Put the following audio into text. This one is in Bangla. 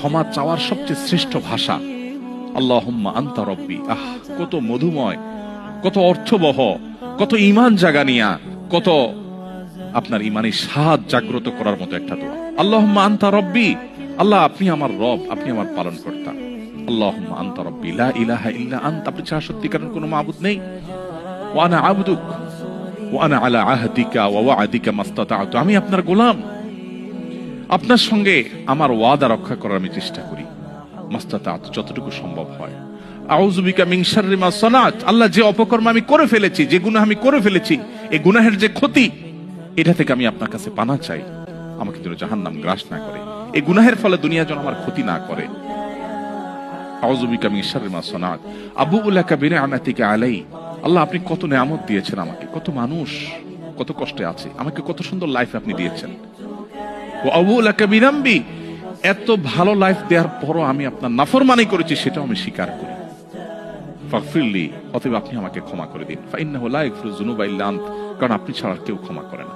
ক্ষমা চাওয়ার সবচেয়ে শ্রেষ্ঠ ভাষা আল্লাহুম্মা আনতা রব্বি। কত মধুময়, কত অর্থবহ, কত ঈমান জাগানিয়া, কত আপনার ঈমানের স্বাদ জাগ্রত করার মতো একটা দোয়া। আল্লাহুম্মা আনতা রব্বি, আল্লাহ আপনি আমার রব, আপনি আমার পালনকর্তা। আল্লাহুম্মা আনতা রব্বি লা ইলাহা ইল্লা আনতা, আপনি ছাড়া সত্যিকারের কোনো মাবুদ নেই। ওয়া আনা আবদুক ওয়া আনা আলা আহদিকা ওয়া ওয়া'দিকা মাস্তাতা'তু, আমি আপনার গোলাম, আপনার সঙ্গে আমার ওয়াদা রক্ষা করার আমি চেষ্টা করি মাস্তাতা'তু, যতটুকু সম্ভব হয়। আউযু বিকা মিন শাররি মা সানাত, আল্লাহ যে অপকর্ম আমি করে ফেলেছি, যে গুনাহ আমি করে ফেলেছি, এই গুনাহের যে ক্ষতি, এটা থেকে আমি আপনার কাছে পানাহ চাই, আমাকে যেন জাহান্নাম গ্রাস না করে, এই গুনাহের ফলে দুনিয়া যেন আমার ক্ষতি না করে। আউযু বিকা মিন শাররি মা সানাত আবুউ লাকা বিনি'মাতিকা আলাই, আল্লাহ আপনি কত নেয়ামত দিয়েছেন আমাকে, কত মানুষ কত কষ্টে আছে, আমাকে কত সুন্দর লাইফ আপনি দিয়েছেন। ওয়া আবুউ লাকা বিযামবি, এত ভালো লাইফ দেওয়ার পরও আমি আপনার নাফরমানি করেছি, সেটাও আমি স্বীকার করি। ফাগফিরলি, অতএব আপনি আমাকে ক্ষমা করে দিন। ফাইন্নাহু লা ইয়াগফিরুয যুনুবা ইল্লা আনত, কারণ আপনি ছাড়া কেউ ক্ষমা করে না।